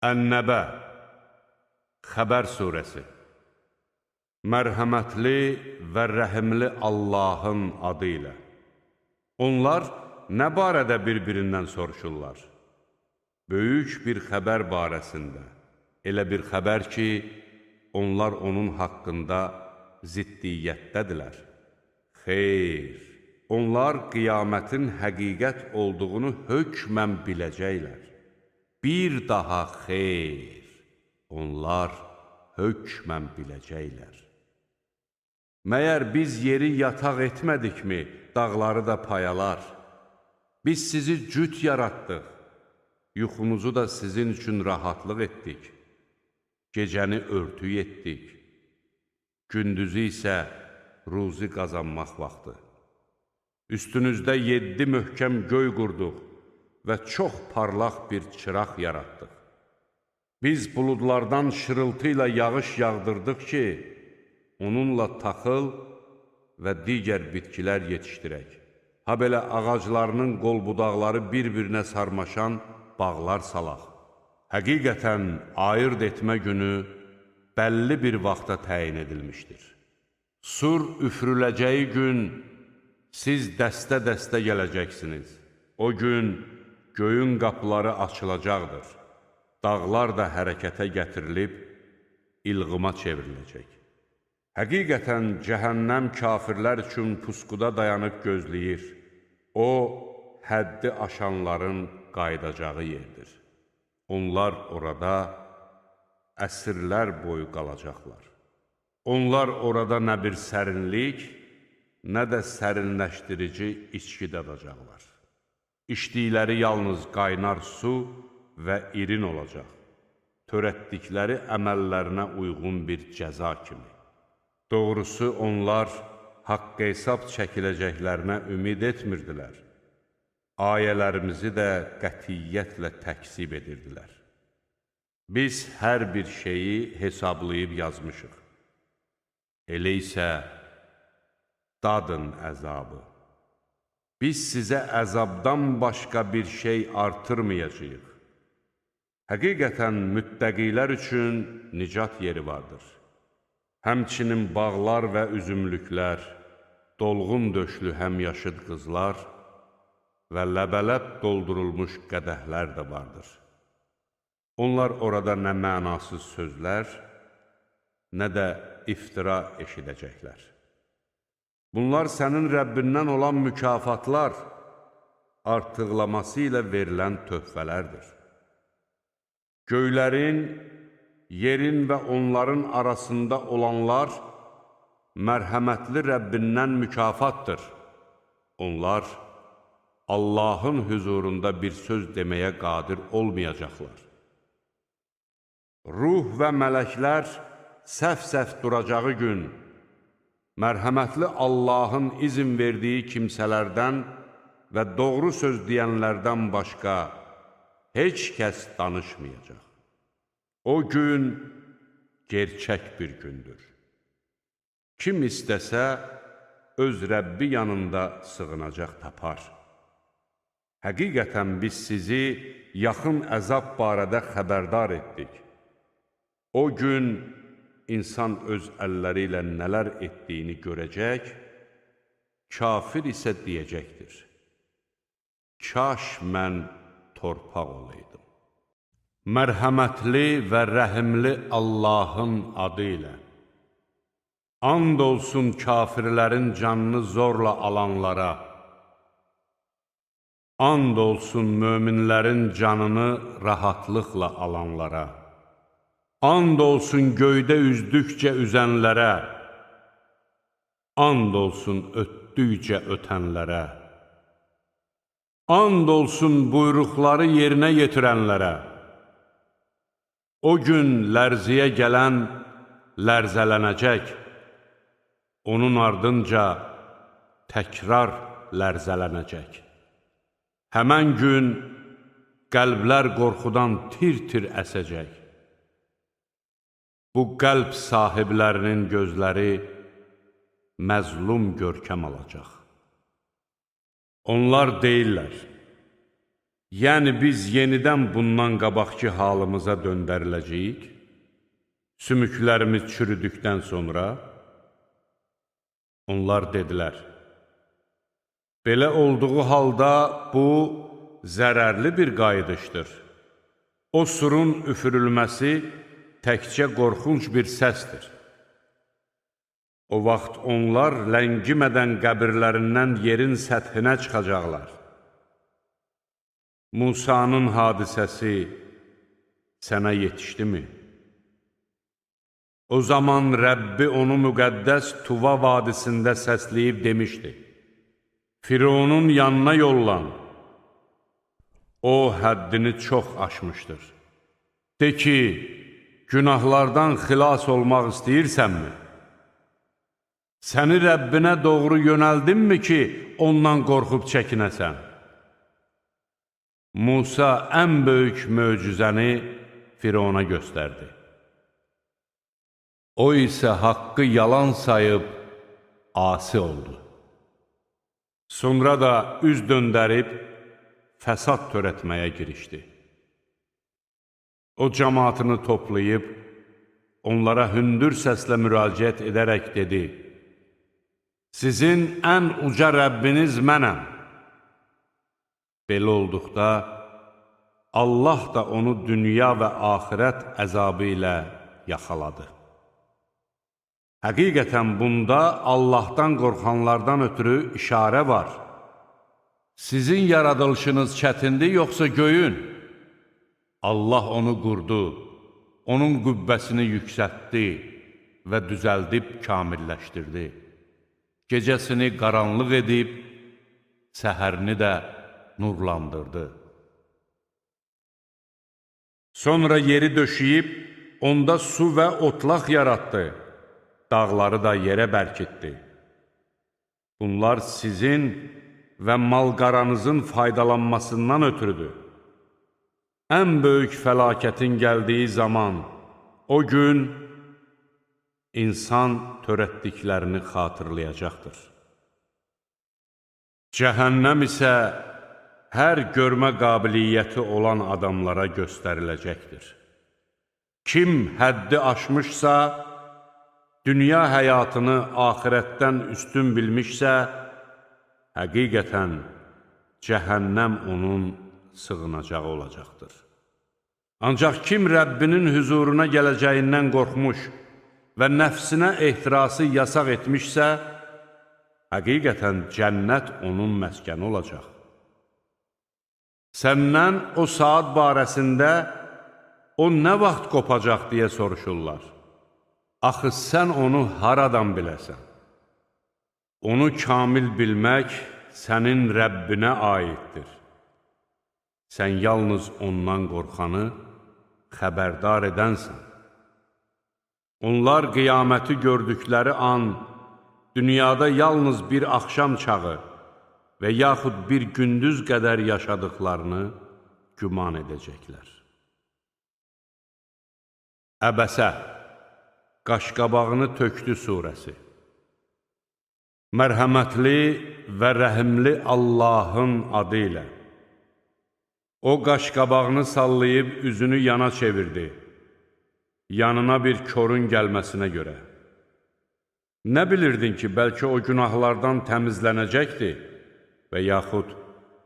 Ən-Nəbə, Xəbər surəsi. Mərhəmətli və rəhimli Allahın adı ilə. Onlar nə barədə bir-birindən soruşurlar? Böyük bir xəbər barəsində. Elə bir xəbər ki, onlar onun haqqında ziddiyyətdədirlər. Xeyr, onlar qiyamətin həqiqət olduğunu hökmən biləcəklər. Bir daha xeyr, onlar hökmən biləcəklər. Məyər biz yeri yataq etmədikmi, dağları da payalar? Biz sizi cüt yaratdıq, yuxunuzu da sizin üçün rahatlıq etdik. Gecəni örtük etdik, gündüzü isə ruzi qazanmaq vaxtı. Üstünüzdə 7 möhkəm göy qurduq və çox parlaq bir çıraq yaratdıq. Biz buludlardan şırıltı ilə yağış yağdırdıq ki, onunla taxıl və digər bitkilər yetişdirək. Ha belə ağaclarının qol budaqları bir-birinə sarmaşan bağlar salaq. Həqiqətən ayırd etmə günü bəlli bir vaxta təyin edilmişdir. Sur üfürüləcəyi gün siz dəstə-dəstə gələcəksiniz. O gün göyün qapıları açılacaqdır. Dağlar da hərəkətə gətirilib ilğıma çevriləcək. Həqiqətən cəhənnəm kafirlər üçün pusquda dayanıb gözləyir. O, həddi aşanların qayıdacağı yerdir. Onlar orada əsrlər boyu qalacaqlar. Onlar orada nə bir sərinlik, nə də sərinləşdirici içki dadacaqlar. İçdikləri yalnız qaynar su və irin olacaq. Törətdikləri əməllərinə uyğun bir cəza kimi. Doğrusu onlar haqq hesab çəkiləcəklərinə ümid etmirdilər. Ayələrimizi də qətiyyətlə təkzib edirdilər. Biz hər bir şeyi hesablayıb yazmışıq. Elə isə dadın əzabı. Biz sizə əzabdan başqa bir şey artırmayacağıq. Həqiqətən müttəqilər üçün nicat yeri vardır. Həmçinin bağlar və üzümlüklər, dolğun döşlü həmyaşıd qızlar və ləbələb doldurulmuş qədəhlər də vardır. Onlar orada nə mənasız sözlər, nə də iftira eşidəcəklər. Bunlar sənin Rəbbindən olan mükafatlar, artıqlaması ilə verilən töhfələrdir. Göylərin, yerin və onların arasında olanlar mərhəmətli Rəbbindən mükafatdır. Onlar Allahın hüzurunda bir söz deməyə qadir olmayacaqlar. Ruh və mələklər səf-səf duracağı gün, mərhəmətli Allahın izin verdiyi kimsələrdən və doğru söz deyənlərdən başqa heç kəs danışmayacaq. O gün gerçək bir gündür. Kim istəsə, öz Rəbbi yanında sığınacaq tapar. Həqiqətən biz sizi yaxın əzab barədə xəbərdar etdik. O gün insan öz əlləri ilə nələr etdiyini görəcək, kafir isə deyəcəkdir. Kaş mən torpaq olaydım. Mərhəmətli və rəhimli Allahın adı ilə. And olsun kafirlərin canını zorla alanlara. And olsun möminlərin canını rahatlıqla alanlara. And olsun göydə üzdükcə üzənlərə, and olsun ötdükcə ötənlərə, and olsun buyruqları yerinə yetirənlərə. O gün lərziyə gələn lərzələnəcək, onun ardınca təkrar lərzələnəcək. Həmən gün qəlblər qorxudan tir-tir əsəcək. Bu qəlb sahiblərinin gözləri məzlum görkəm alacaq. Onlar deyirlər, Yəni biz yenidən bundan qabaqki halımıza döndəriləcəyik, sümüklərimiz çürüdükdən sonra. Onlar dedilər, belə olduğu halda bu zərərli bir qayıdışdır. O surun üfürülməsi təkcə qorxunc bir səsdir. O vaxt onlar ləngimədən qəbirlərindən yerin səthinə çıxacaqlar. Musanın hadisəsi sənə yetişdimi? O zaman Rəbbi onu müqəddəs Tuva vadisində səsləyib demişdi, Fironun yanına yollan, o həddini çox aşmışdır. De ki, günahlardan xilas olmaq istəyirsənmi? Səni Rəbbinə doğru yönəldinmi ki, ondan qorxub çəkinəsən? Musa ən böyük möcüzəni Firona göstərdi. O isə haqqı yalan sayıb asi oldu. Sonra da üz döndərib fəsad törətməyə girişdi. O cəmaatını toplayıb, onlara hündür səslə müraciət edərək dedi, Sizin ən uca Rəbbiniz mənəm. Belə olduqda, Allah da onu dünya və axirət əzabı ilə yaxaladı. Həqiqətən bunda Allahdan qorxanlardan ötürü işarə var. Sizin yaradılışınız çətindir, yoxsa göyün? Allah onu qurdu, onun qübbəsini yüksəltdi və düzəldib kamilləşdirdi. Gecəsini qaranlıq edib, səhərini də nurlandırdı. Sonra yeri döşəyib, onda su və otlaq yaratdı, dağları da yerə bərkitdi. Bunlar sizin və mal-qaranızın faydalanmasından ötürüdür. Ən böyük fəlakətin gəldiyi zaman, o gün insan törətdiklərini xatırlayacaqdır. Cəhənnəm isə hər görmə qabiliyyəti olan adamlara göstəriləcəkdir. Kim həddi aşmışsa, dünya həyatını axirətdən üstün bilmişsə, həqiqətən cəhənnəm onun sığınacağı olacaqdır. Ancaq kim Rəbbinin hüzuruna gələcəyindən qorxmuş və nəfsinə ehtirası yasaq etmişsə, həqiqətən cənnət onun məskəni olacaq. Səndən o saat barəsində o nə vaxt qopacaq deyə soruşurlar. Axı sən onu haradan biləsən? Onu kamil bilmək sənin Rəbbinə aiddir. Sən yalnız ondan qorxanı xəbərdar edənsən. Onlar qiyaməti gördükləri an, dünyada yalnız bir axşam çağı və yaxud bir gündüz qədər yaşadıqlarını güman edəcəklər. Əbəsə, qaşqabağını tökdü surəsi. Mərhəmətli və rəhimli Allahın adı ilə. O qaşqabağını sallayıb üzünü yana çevirdi, yanına bir korun gəlməsinə görə. Nə bilirdin ki, bəlkə o günahlardan təmizlənəcəkdi və yaxud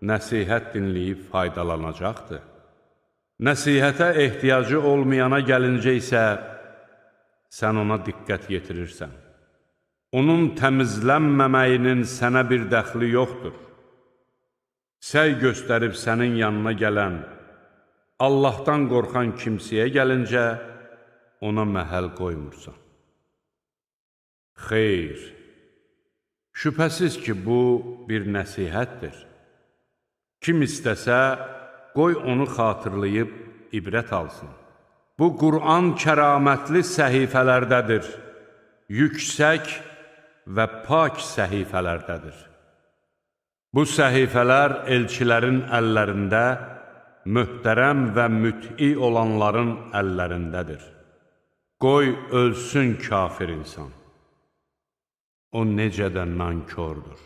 nəsihət dinləyib faydalanacaqdı. Nəsihətə ehtiyacı olmayana gəlincə isə sən ona diqqət yetirirsən. Onun təmizlənməməyinin sənə bir dəxli yoxdur. Səy göstərib sənin yanına gələn, Allahdan qorxan kimsəyə gəlincə, ona məhəl qoymursan. Xeyr, şübhəsiz ki, bu bir nəsihətdir. Kim istəsə, qoy onu xatırlayıb ibrət alsın. Bu, Qur'an kəramətli səhifələrdədir, yüksək və pak səhifələrdədir. Bu səhifələr elçilərin əllərində, möhtərəm və müt'i olanların əllərindədir. Qoy ölsün kafir insan. O necə də nankördür.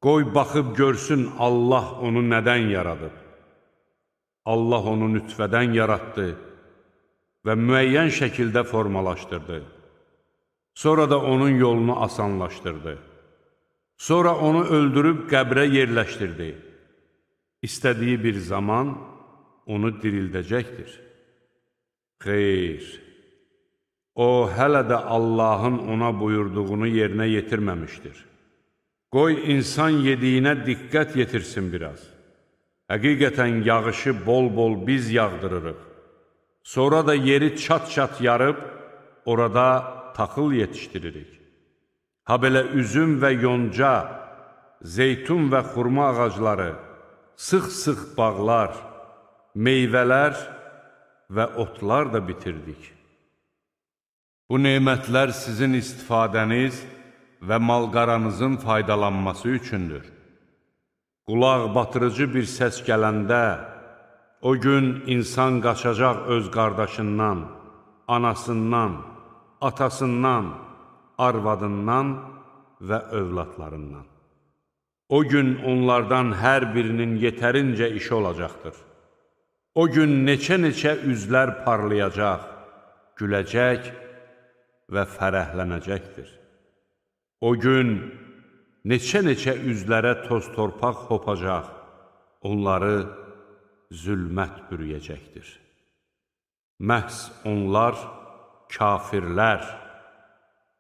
Qoy baxıb görsün Allah onu nədən yaradıb. Allah onu nütfədən yaratdı və müəyyən şəkildə formalaşdırdı. Sonra da onun yolunu asanlaşdırdı. Sonra onu öldürüb qəbrə yerləşdirdi. İstədiyi bir zaman onu dirildəcəkdir. Xeyr, o hələ də Allahın ona buyurduğunu yerinə yetirməmişdir. Qoy insan yediyinə diqqət yetirsin biraz. Həqiqətən yağışı bol-bol biz yağdırırıq. Sonra da yeri çat-çat yarıb, orada taxıl yetişdiririk. Ha belə üzüm və yonca, zeytun və xurma ağacları, sıx-sıx bağlar, meyvələr və otlar da bitirdik. Bu nemətlər sizin istifadəniz və malqaranızın faydalanması üçündür. Qulaq batırıcı bir səs gələndə, o gün insan qaçacaq öz qardaşından, anasından, atasından, arvadından və övladlarından. O gün onlardan hər birinin yetərincə işi olacaqdır. O gün neçə-neçə üzlər parlayacaq, güləcək və fərəhlənəcəkdir. O gün neçə-neçə üzlərə toz-torpaq hopacaq, onları zülmət bürüyəcəkdir. Məhz onlar kafirlər,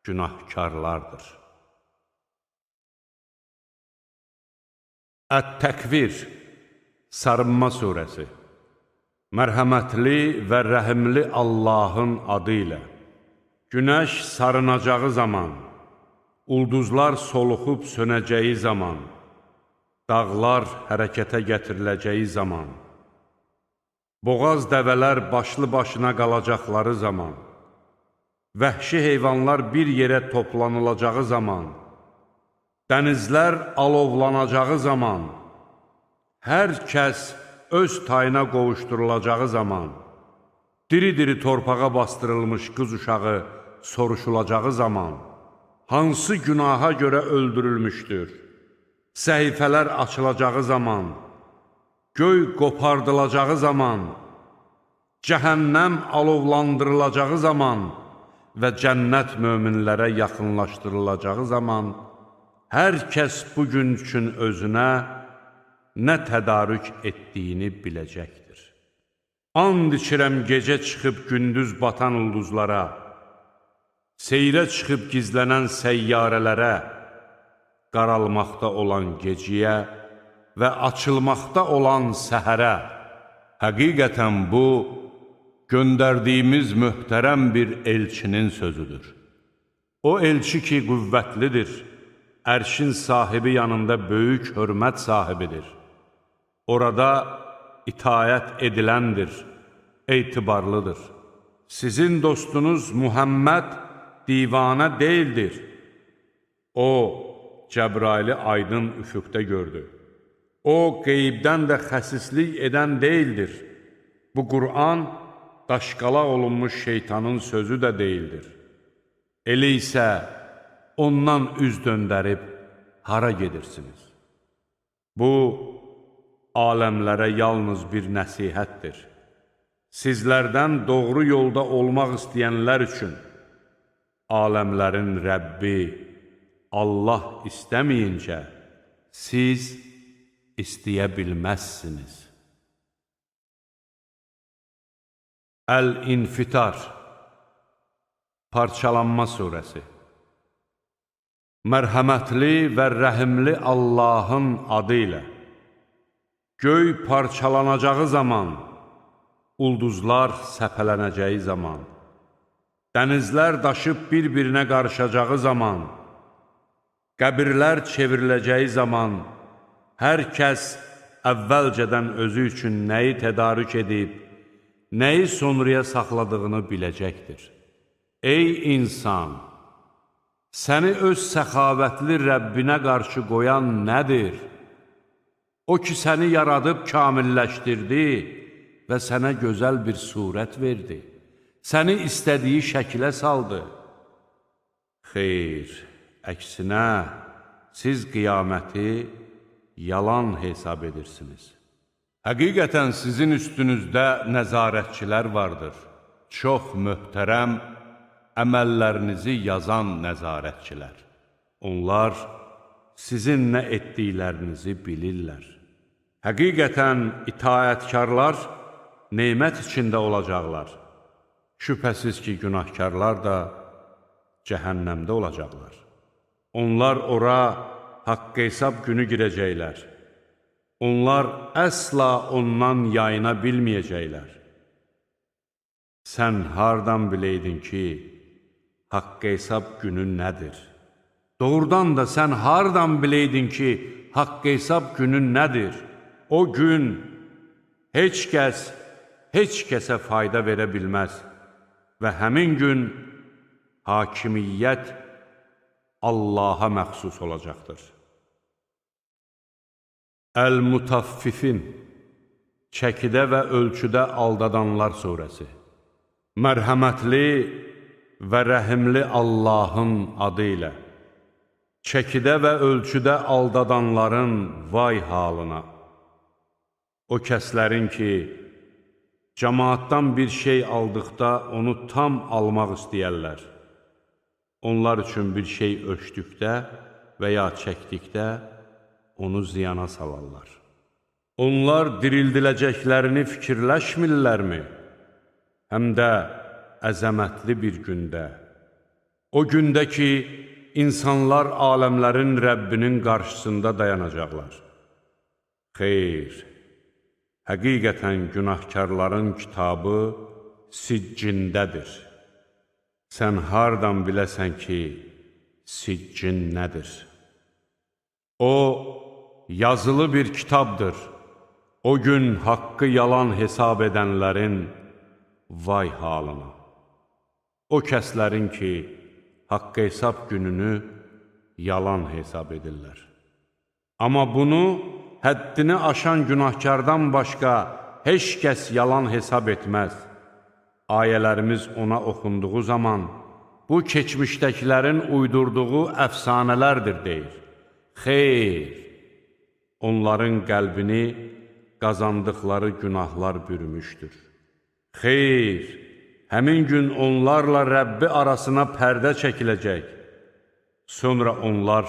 günahkarlardır. Ət-Təkvir, Sarınma surəsi. Mərhəmətli və rəhimli Allahın adı ilə. Günəş sarınacağı zaman, ulduzlar soluxub sönəcəyi zaman, dağlar hərəkətə gətiriləcəyi zaman, boğaz dəvələr başlı başına qalacaqları zaman, vəhşi heyvanlar bir yerə toplanılacağı zaman, dənizlər alovlanacağı zaman, hər kəs öz tayına qovuşdurulacağı zaman, diri-diri torpağa bastırılmış qız uşağı soruşulacağı zaman, hansı günaha görə öldürülmüşdür, səhifələr açılacağı zaman, göy qopardılacağı zaman, cəhənnəm alovlandırılacağı zaman və cənnət möminlərə yaxınlaşdırılacağı zaman, hər kəs bugün üçün özünə nə tədarük etdiyini biləcəkdir. And içirəm gecə çıxıb gündüz batan ulduzlara, seyrə çıxıb gizlənən səyyarələrə, qaralmaqda olan geciyə və açılmaqda olan səhərə. Həqiqətən bu, göndərdiyimiz möhtərəm bir elçinin sözüdür. O elçi ki, qüvvətlidir, ərşin sahibi yanında böyük hörmət sahibidir. Orada itayət ediləndir, etibarlıdır. Sizin dostunuz Muhammed divanə deyildir. O, Cəbraili aydın üfüqdə gördü. O, qeybdən də xəsislik edən deyildir. Bu Qur'an, daşqalaq olunmuş şeytanın sözü də deyildir. Elə isə ondan üz döndərib hara gedirsiniz? Bu, aləmlərə yalnız bir nəsihətdir. Sizlərdən doğru yolda olmaq istəyənlər üçün, aləmlərin Rəbbi Allah istəməyincə, siz istəyə bilməzsiniz. Əl-İnfitar, Parçalanma surəsi. Mərhəmətli və rəhimli Allahın adı ilə. Göy parçalanacağı zaman, ulduzlar səpələnəcəyi zaman, dənizlər daşıb bir-birinə qarışacağı zaman, qəbirlər çevriləcəyi zaman, hər kəs əvvəlcədən özü üçün nəyi tədarük edib, nəyi sonraya saxladığını biləcəkdir. Ey insan! Səni öz səxavətli Rəbbinə qarşı qoyan nədir? O ki, səni yaradıb kamilləşdirdi və sənə gözəl bir surət verdi. Səni istədiyi şəkilə saldı. Xeyr, əksinə, siz qiyaməti yalan hesab edirsiniz. Həqiqətən sizin üstünüzdə nəzarətçilər vardır. Çox möhtərəm, əməllərinizi yazan nəzarətçilər. Onlar sizin nə etdiklərinizi bilirlər. Həqiqətən itaətkarlar nemət içində olacaqlar. Şübhəsiz ki, günahkarlar da cəhənnəmdə olacaqlar. Onlar ora haqq hesab günü girəcəklər. Onlar əsla ondan yayına bilməyəcəklər. Sən hardan biləydin ki, haqq hesab günü nədir? Doğrudan da sən hardan biləydin ki, haqq hesab günü nədir? O gün heç kəsə fayda verə bilməz və həmin gün hakimiyyət Allaha məxsus olacaqdır. Əl-Mutaffifin, çəkidə və ölçüdə aldadanlar surəsi. Mərhəmətli və rəhimli Allahın adı ilə. Çəkidə və ölçüdə aldadanların vay halına. O kəslərin ki, cəmaatdan bir şey aldıqda onu tam almaq istəyərlər. Onlar üçün bir şey ölçdükdə və ya çəkdikdə onu ziyana salarlar. Onlar dirildiləcəklərini fikirləşmirlərmi? Həm də əzəmətli bir gündə. O gündə ki, insanlar aləmlərin Rəbbinin qarşısında dayanacaqlar. Xeyr, həqiqətən günahkarların kitabı siccindədir. Sən hardan biləsən ki, siccin nədir? O, yazılı bir kitabdır. O gün haqqı yalan hesab edənlərin vay halına. O kəslərin ki, haqqı hesab gününü yalan hesab edirlər. Amma bunu həddini aşan günahkardan başqa heç kəs yalan hesab etməz. Ayələrimiz ona oxunduğu zaman, bu keçmişdəkilərin uydurduğu əfsanələrdir, deyir. Xeyr, onların qəlbini qazandıqları günahlar bürümüşdür. Xeyr, həmin gün onlarla Rəbbi arasına pərdə çəkiləcək. Sonra onlar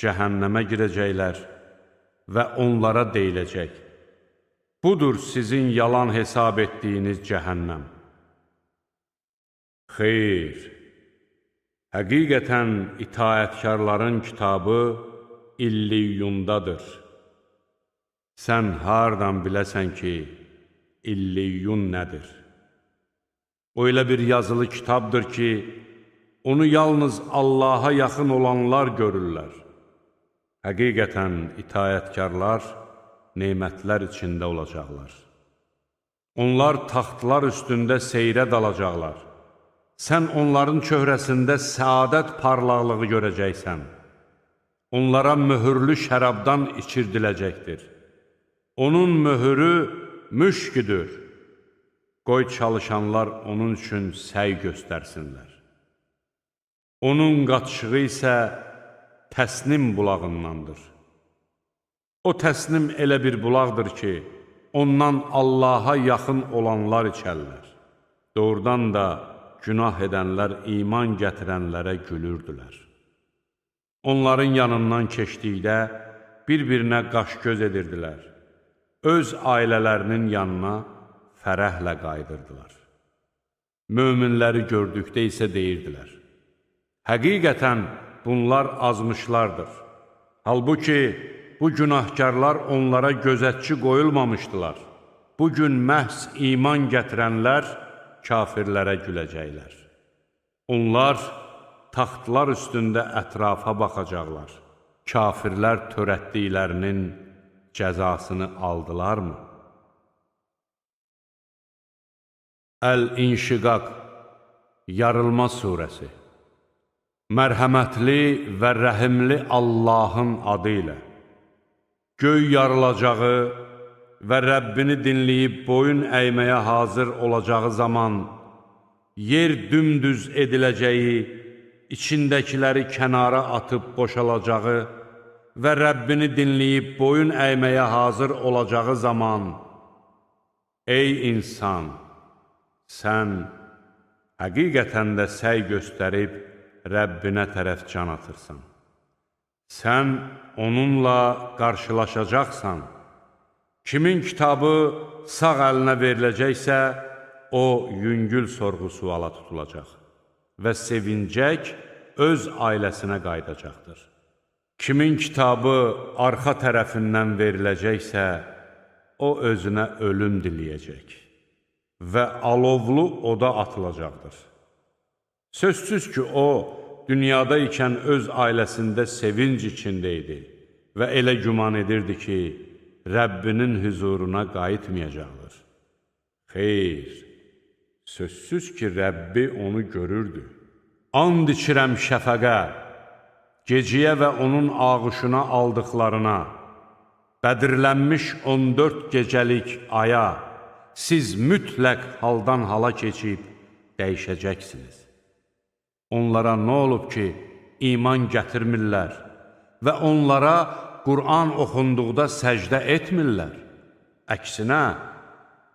cəhənnəmə girəcəklər və onlara deyiləcək. Budur sizin yalan hesab etdiyiniz cəhənnəm. Xeyr, həqiqətən itaətkarların kitabı İlliyyundadır. Sən hardan biləsən ki, İlliyyun nədir? O elə bir yazılı kitabdır ki, onu yalnız Allaha yaxın olanlar görürlər. Həqiqətən itaətkarlar nemətlər içində olacaqlar. Onlar taxtlar üstündə seyrə dalacaqlar. Sən onların çöhrəsində səadət parlaqlığı görəcəksən. Onlara möhürlü şərabdan içirdiləcəkdir. Onun möhürü müşküdür. Qoy çalışanlar onun üçün səy göstərsinlər. Onun qaçığı isə təsnim bulağındandır. O təsnim elə bir bulaqdır ki, ondan Allaha yaxın olanlar içərlər. Doğrudan da günah edənlər iman gətirənlərə gülürdülər. Onların yanından keçdikdə bir-birinə qaş-göz edirdilər. Öz ailələrinin yanına fərəhlə qayıdırdılar. Möminləri gördükdə isə deyirdilər: həqiqətən bunlar azmışlardır. Halbuki bu günahkarlar onlara gözətçi qoyulmamışdılar. Bugün məhz iman gətirənlər kafirlərə güləcəklər. Onlar taxtlar üstündə ətrafa baxacaqlar. Kafirlər törətdiklərinin cəzasını aldılarmı? Əl-İnşiqaq, Yarılma surəsi. Mərhəmətli və rəhimli Allahın adı ilə. Göy yarılacağı və Rəbbini dinləyib boyun əyməyə hazır olacağı zaman, yer dümdüz ediləcəyi, içindəkiləri kənara atıb boşalacağı və Rəbbini dinləyib boyun əyməyə hazır olacağı zaman, ey insan, sən həqiqətən də səy göstərib Rəbbinə tərəf can atırsan. Sən onunla qarşılaşacaqsan. Kimin kitabı sağ əlinə veriləcəksə, o yüngül sorğu-suala tutulacaq və sevincək öz ailəsinə qayıdacaqdır. Kimin kitabı arxa tərəfindən veriləcəksə, o özünə ölüm diləyəcək və alovlu oda atılacaqdır. Sözsüz ki, o, dünyada ikən öz ailəsində sevinc içində idi və elə güman edirdi ki, Rəbbinin hüzuruna qayıtmayacaqdır. Xeyr, sözsüz ki, Rəbbi onu görürdü. And içirəm şəfəqə, geciyə və onun ağuşuna aldıqlarına, bədirlənmiş 14 gecəlik aya, siz mütləq haldan hala keçib dəyişəcəksiniz. Onlara nə olub ki, iman gətirmirlər və onlara Qur'an oxunduqda səcdə etmirlər. Əksinə,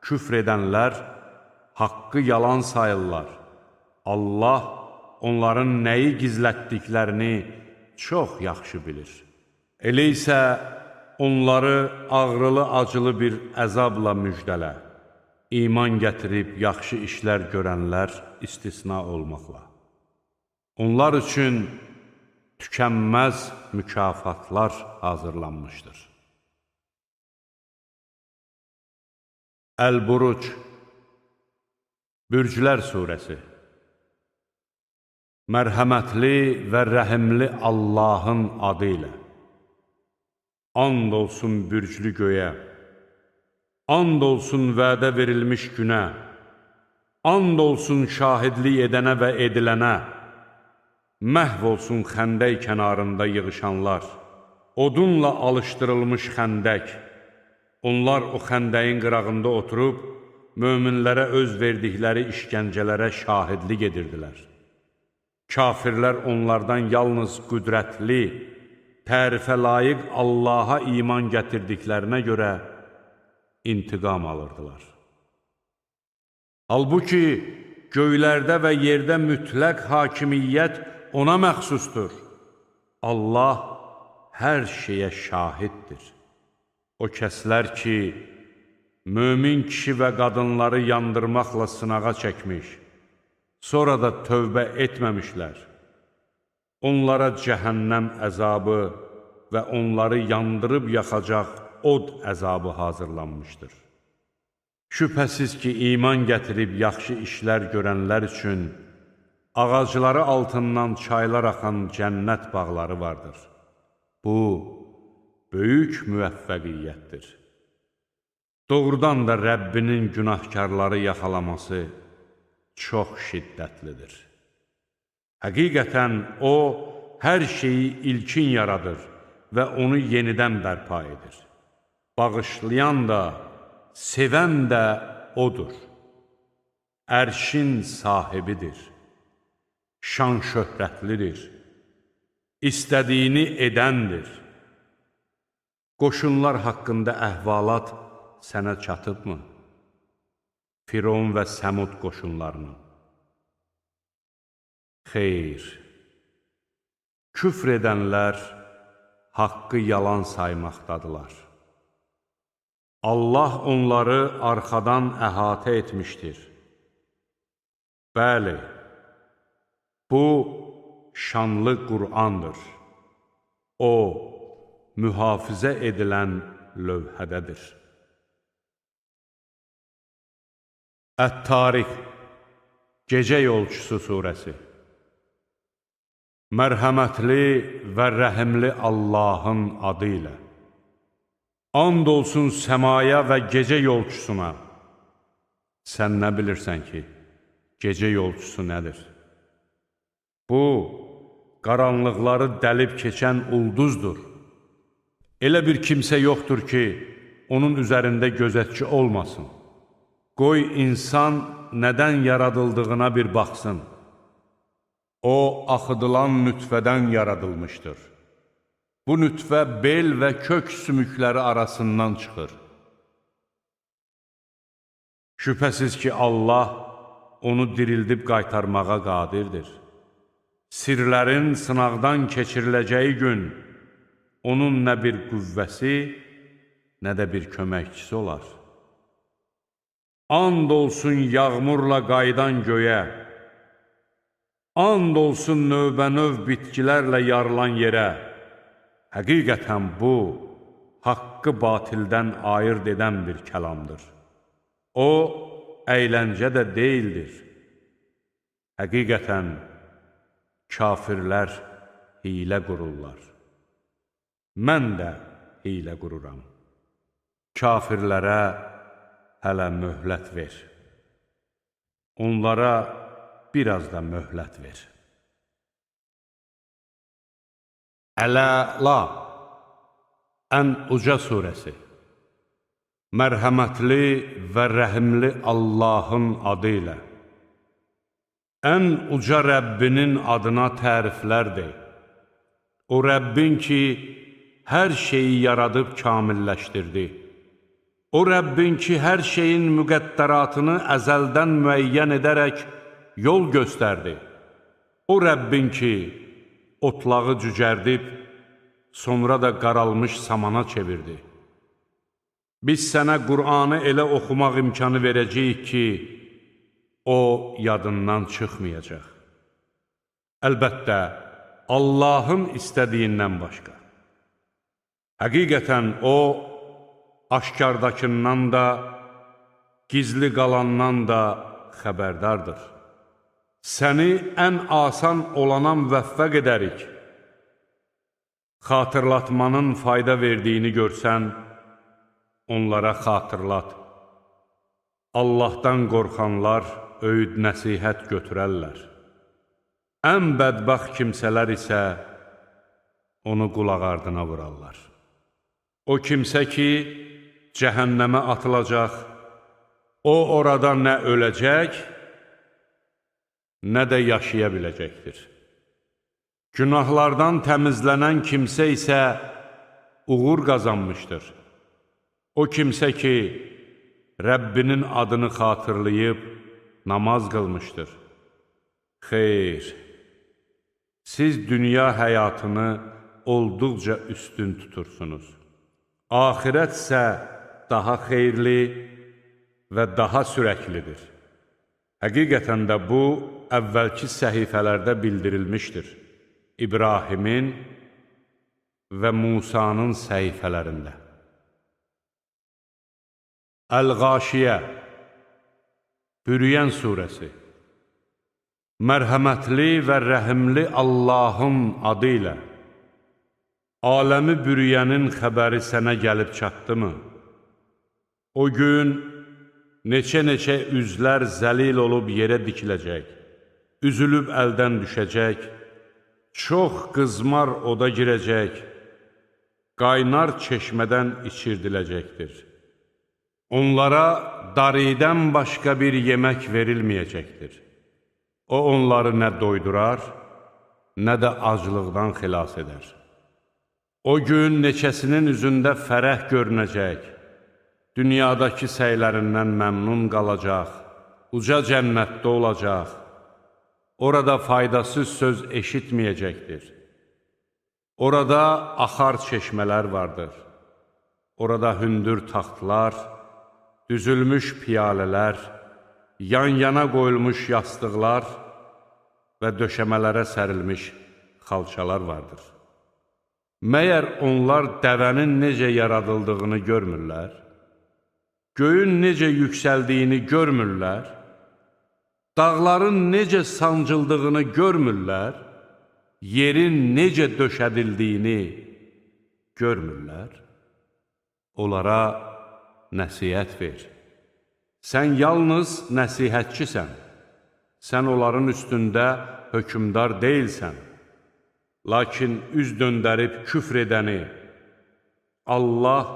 küfr edənlər haqqı yalan sayırlar. Allah onların nəyi gizlətdiklərini çox yaxşı bilir. Elə isə onları ağrılı-acılı bir əzabla müjdələ. İman gətirib yaxşı işlər görənlər istisna olmaqla. Onlar üçün tükənməz mükafatlar hazırlanmışdır. Əl-Buruc, Bürclər Suresi. Mərhəmətli və rəhimli Allahın adı ilə. And olsun bürclü göyə, and olsun vədə verilmiş günə, and olsun şahidlik edənə və edilənə, məhv olsun xəndək kənarında yığışanlar, odunla alışdırılmış xəndək. Onlar o xəndəyin qırağında oturub, möminlərə öz verdikləri işgəncələrə şahidlik edirdilər. Kafirlər onlardan yalnız qüdrətli, tərifə layiq Allaha iman gətirdiklərinə görə intiqam alırdılar. Halbuki göylərdə və yerdə mütləq hakimiyyət ona məxsusdur. Allah hər şeyə şahiddir. O kəslər ki, mömin kişi və qadınları yandırmaqla sınağa çəkmiş, sonra da tövbə etməmişlər. Onlara cəhənnəm əzabı və onları yandırıb yaxacaq od əzabı hazırlanmışdır. Şübhəsiz ki, iman gətirib yaxşı işlər görənlər üçün ağacları altından çaylar axan cənnət bağları vardır. Bu, böyük müvəffəqiyyətdir. Doğrudan da Rəbbinin günahkarları yaxalaması çox şiddətlidir. Həqiqətən O, hər şeyi ilkin yaradır və onu yenidən bərpa edir. Bağışlayan da, sevən də O'dur. Ərşin sahibidir. Şan şöhrətlidir. İstədiyini edəndir. Qoşunlar haqqında əhvalat sənə çatıbmı? Firon və Səmud qoşunlarını. Xeyr, küfr edənlər haqqı yalan saymaqdadılar. Allah onları arxadan əhatə etmişdir. Bəli, bu şanlı Qur'andır. O, mühafizə edilən lövhədədir. Ət-Tarik, Gecə Yolçusu Suresi. Mərhəmətli və rəhimli Allahın adı ilə. And olsun səmaya və gecə yolçusuna. Sən nə bilirsən ki, gecə yolçusu nədir? Bu, qaranlıqları dəlib keçən ulduzdur. Elə bir kimsə yoxdur ki, onun üzərində gözətçi olmasın. Qoy insan nədən yaradıldığına bir baxsın. O, axıdılan nütfədən yaradılmışdır. Bu nütfə bel və kök sümükləri arasından çıxır. Şübhəsiz ki, Allah onu dirildib qaytarmağa qadirdir. Sirlərin sınaqdan keçiriləcəyi gün onun nə bir qüvvəsi, nə də bir köməkçisi olar. And olsun yağmurla qaydan göyə, and olsun növbənöv bitkilərlə yarılan yerə. Həqiqətən bu, haqqı batildən ayırt edən bir kəlamdır. O, əyləncə də deyildir. Həqiqətən, kafirlər hilə qururlar. Mən də hilə qururam. Kafirlərə hələ möhlət ver. Onlara biraz da möhlət ver. Əla, Ən uca surəsi. Mərhəmətli və rəhimli Allahın adı ilə. Ən uca Rəbbinin adına təriflər de. O Rəbbin ki, hər şeyi yaradıb kamilləşdirdi. O Rəbbin ki, hər şeyin müqəddəratını əzəldən müəyyən edərək yol göstərdi. O Rəbbin ki, otlağı cücərdib, sonra da qaralmış samana çevirdi. Biz sənə Qur'anı elə oxumaq imkanı verəcəyik ki, o yadından çıxmayacaq. Əlbəttə, Allahın istədiyindən başqa. Həqiqətən o, aşkardakından da, gizli qalandan da xəbərdardır. Səni ən asan olana müvəffəq edərik. Xatırlatmanın fayda verdiyini görsən, onlara xatırlat. Allahdan qorxanlar öyüd nəsihət götürərlər. Ən bədbəxt kimsələr isə onu qulaq ardına vurarlar. O kimsə ki, cəhənnəmə atılacaq, o orada nə öləcək, nə də yaşaya biləcəkdir. Günahlardan təmizlənən kimsə isə uğur qazanmışdır. O kimsə ki, Rəbbinin adını xatırlayıb namaz qılmışdır. Xeyr, siz dünya həyatını olduqca üstün tutursunuz. Axirət isə daha xeyirli və daha sürəklidir. Həqiqətən də bu, əvvəlki səhifələrdə bildirilmişdir. İbrahimin və Musanın səhifələrində. Əl-Ğaşiyə, Bürüyən surəsi. Mərhəmətli və rəhimli Allahın adı ilə. Aləmi bürüyənin xəbəri sənə gəlib çatdımı? O gün neçə-neçə üzlər zəlil olub yerə dikiləcək, üzülüb əldən düşəcək, çox qızmar oda girəcək, qaynar çeşmədən içirdiləcəkdir. Onlara daridən başqa bir yemək verilməyəcəkdir. O onları nə doydurar, nə də aclıqdan xilas edər. O gün neçəsinin üzündə fərəh görünəcək, dünyadakı səylərindən məmnun qalacaq, uca cənnətdə olacaq, orada faydasız söz eşitməyəcəkdir. Orada axar çeşmələr vardır, orada hündür taxtlar, düzülmüş piyalələr, yan-yana qoyulmuş yastıqlar və döşəmələrə sərilmiş xalçalar vardır. Məyər onlar dəvənin necə yaradıldığını görmürlər? Göyün necə yüksəldiyini görmürlər? Dağların necə sancıldığını görmürlər? Yerin necə döşədildiyini görmürlər? Onlara nəsihət ver. Sən yalnız nəsihətçisən. Sən onların üstündə hökmdar deyilsən. Lakin üz döndərib küfr edəni Allah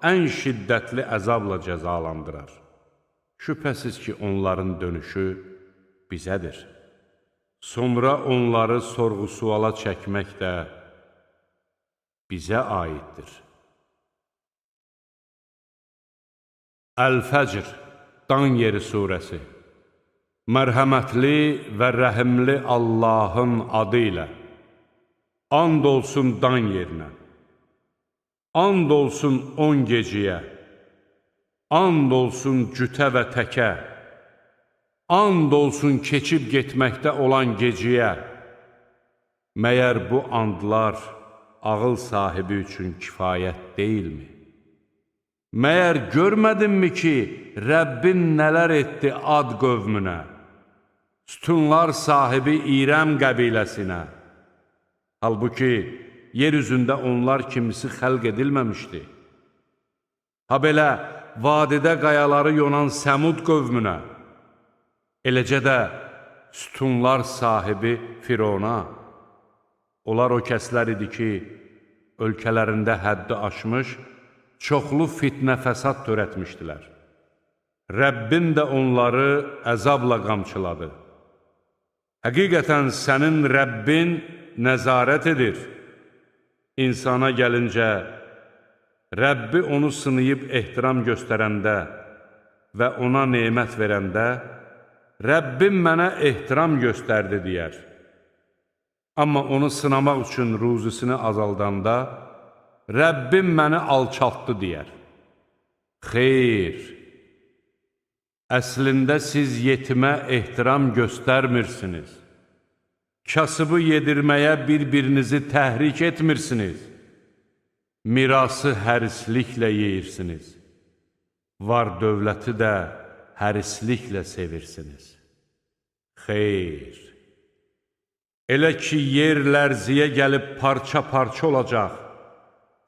ən şiddətli əzabla cəzalandırar. Şübhəsiz ki, onların dönüşü bizədir. Sonra onları sorğu-suala çəkmək də bizə aiddir. Əl-Fəcr, Dan yeri surəsi. Mərhəmətli və rəhimli Allahın adı ilə. And olsun dan yerinə. And olsun 10 geciyə. And olsun cütə və təkə. And olsun keçib getməkdə olan geciyə. Məyər bu andlar ağıl sahibi üçün kifayət deyilmi? Məyər görmədinmi ki, Rəbbin nələr etdi Ad qövmünə, sütunlar sahibi İrəm qəbiləsinə? Halbuki, yer üzündə onlar kimisi xəlq edilməmişdi. Ha belə, vadidə qayaları yonan Səmud qövmünə, eləcə də sütunlar sahibi Firona. Onlar o kəslər idi ki, ölkələrində həddi aşmış, çoxlu fitnə fəsad törətmişdilər. Rəbbin də onları əzabla qamçıladı. Həqiqətən sənin Rəbbin nəzarət edir. İnsana gəlincə, Rəbbi onu sınayıb ehtiram göstərəndə və ona nemət verəndə, Rəbbim mənə ehtiram göstərdi deyər. Amma onu sınamaq üçün ruzisini azaldanda, Rəbbim məni alçaltdı deyər. Xeyr, əslində siz yetimə ehtiram göstərmirsiniz. Kasıbı yedirməyə bir-birinizi təhrik etmirsiniz. Mirası hərisliklə yeyirsiniz. Var dövləti də hərisliklə sevirsiniz. Xeyr, elə ki, yer lərziyə gəlib parça-parça olacaq,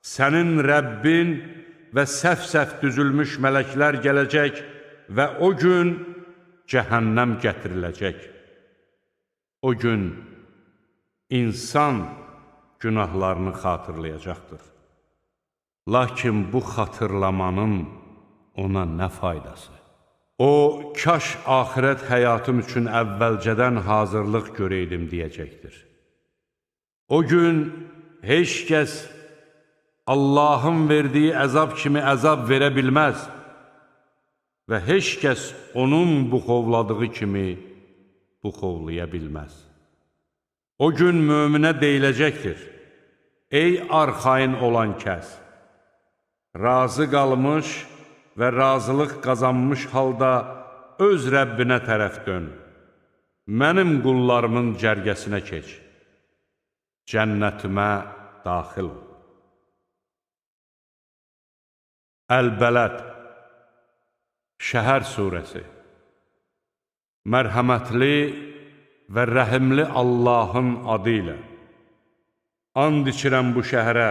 sənin Rəbbin və səf-səf düzülmüş mələklər gələcək və o gün cəhənnəm gətiriləcək. O gün insan günahlarını xatırlayacaqdır. Lakin bu xatırlamanın ona nə faydası? O, kaş axirət həyatım üçün əvvəlcədən hazırlıq görəydim deyəcəkdir. O gün heç kəs Allahın verdiyi əzab kimi əzab verə bilməz və heç kəs onun buxovladığı kimi buxovlaya bilməz. O gün möminə deyiləcəkdir: ey arxayın olan kəs, razı qalmış və razılıq qazanmış halda öz Rəbbinə tərəf dön, mənim qullarımın cərgəsinə keç, cənnətimə daxil ol. Əl-Bələd, Şəhər surəsi. Mərhəmətli və rəhimli Allahın adı ilə. And içirəm bu şəhərə,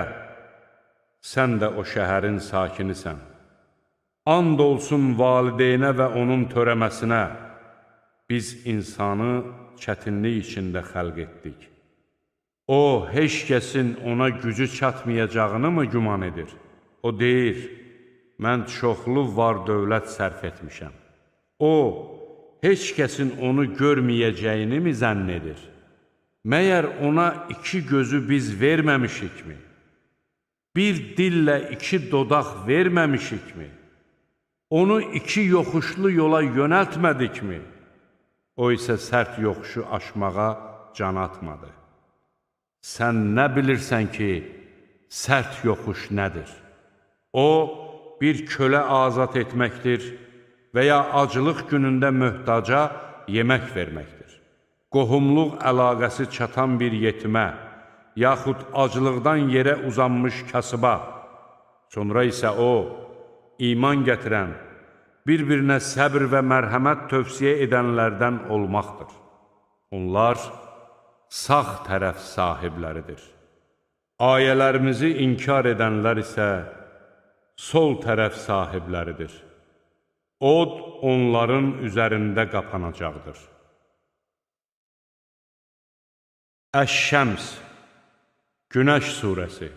sən də o şəhərin sakinisən. And olsun valideynə və onun törəməsinə, biz insanı çətinlik içində xəlq etdik. O, heç kəsin ona gücü çatmayacağını mı güman edir? O deyir: mən çoxlu var dövlət sərf etmişəm. O, heç kəsin onu görməyəcəyini mi zənn edir? Məyər ona 2 gözü biz verməmişikmi? Bir dillə 2 dodaq verməmişikmi? Onu 2 yoxuşlu yola yönəltmədikmi? O isə sərt yoxuşu aşmağa can atmadı. Sən nə bilirsən ki, sərt yoxuş nədir? O, bir kölə azad etməkdir və ya acılıq günündə möhtaca yemək verməkdir. Qohumluq əlaqəsi çatan bir yetimə, yaxud acılıqdan yerə uzanmış kasıba, sonra isə o, iman gətirən, bir-birinə səbr və mərhəmət tövsiyə edənlərdən olmaqdır. Onlar sağ tərəf sahibləridir. Ayələrimizi inkar edənlər isə sol tərəf sahibləridir. Od onların üzərində qapanacaqdır. Əş-Şəms, Günəş surəsi.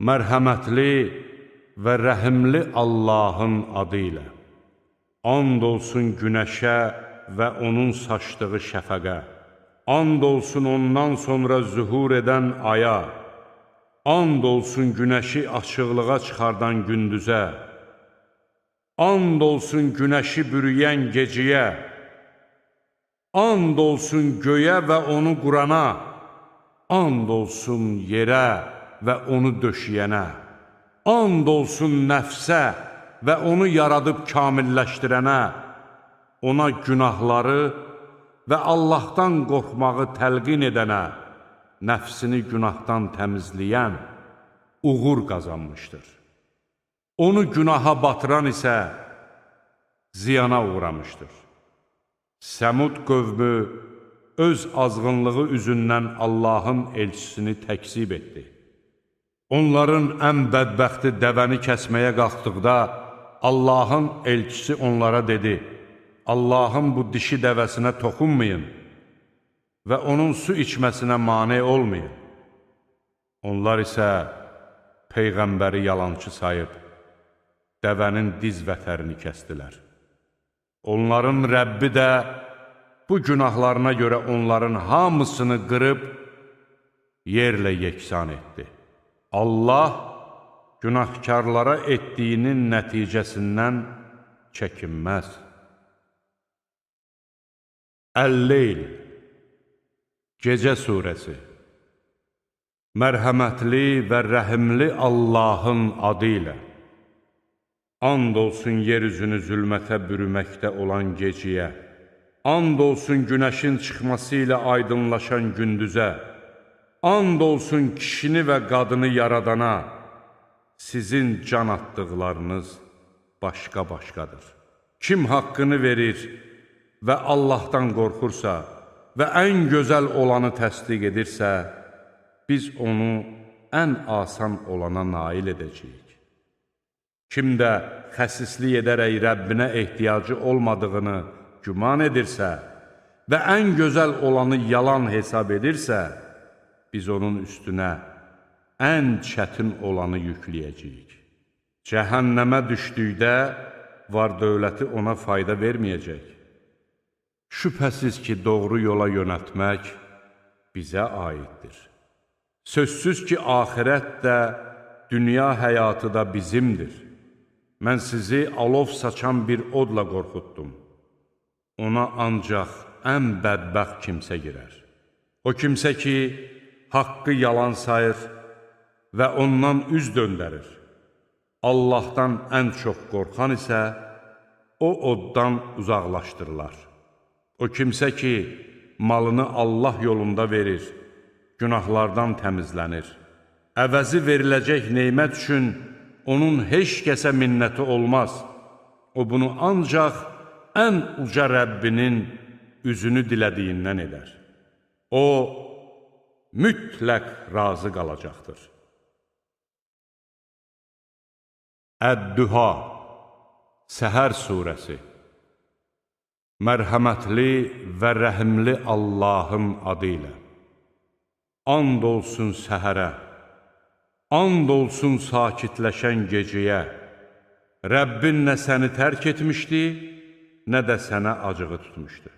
Mərhəmətli və rəhimli Allahın adı ilə. And olsun günəşə və onun saçdığı şəfəqə. And olsun ondan sonra zühur edən aya. And olsun günəşi açıqlığa çıxardan gündüzə, and olsun günəşi bürüyən geciyə, and olsun göyə və onu qurana, and olsun yerə və onu döşəyənə, and olsun nəfsə və onu yaradıb kamilləşdirənə, ona günahları və Allahdan qorxmağı təlqin edənə, nəfsini günahdan təmizləyən uğur qazanmışdır. Onu günaha batıran isə ziyana uğramışdır. Səmud qövmü öz azğınlığı üzündən Allahın elçisini təkzib etdi. Onların ən bədbəxti dəvəni kəsməyə qalxdıqda Allahın elçisi onlara dedi: Allahın bu dişi dəvəsinə toxunmayın və onun su içməsinə mane olmayın. Onlar isə Peyğəmbəri yalançı sayıb, dəvənin diz vətərini kəsdilər. Onların Rəbbi də bu günahlarına görə onların hamısını qırıb, yerlə yeksan etdi. Allah günahkarlara etdiyinin nəticəsindən çəkinməz. Əl-Leyl, Gecə surəsi. Mərhəmətli və rəhimli Allahın adı ilə. And olsun yer üzünü zülmətə bürüməkdə olan geciyə, and olsun günəşin çıxması ilə aydınlaşan gündüzə, and olsun kişini və qadını yaradana, sizin can atdıqlarınız başqa-başqadır. Kim haqqını verir və Allahdan qorxursa və ən gözəl olanı təsdiq edirsə, biz onu ən asan olana nail edəcəyik. Kim də xəsislik edərək Rəbbinə ehtiyacı olmadığını güman edirsə və ən gözəl olanı yalan hesab edirsə, biz onun üstünə ən çətin olanı yükləyəcəyik. Cəhənnəmə düşdükdə var dövləti ona fayda verməyəcək. Şübhəsiz ki, doğru yola yönəltmək bizə aiddir. Sözsüz ki, axirət də, dünya həyatı da bizimdir. Mən sizi alov saçan bir odla qorxutdum. Ona ancaq ən bədbəxt kimsə girər. O kimsə ki, haqqı yalan sayır və ondan üz döndərir. Allahdan ən çox qorxan isə o oddan uzaqlaşdırılar. O kimsə ki, malını Allah yolunda verir, günahlardan təmizlənir. Əvəzi veriləcək neymət üçün onun heç kəsə minnəti olmaz. O bunu ancaq ən uca Rəbbinin üzünü dilədiyindən edər. O, mütləq razı qalacaqdır. Əd-Duha, Səhər surəsi. Mərhəmətli və rəhimli Allahın adı ilə. And olsun səhərə, and olsun sakitləşən gecəyə. Rəbbin nə səni tərk etmişdi, nə də sənə acığı tutmuşdu.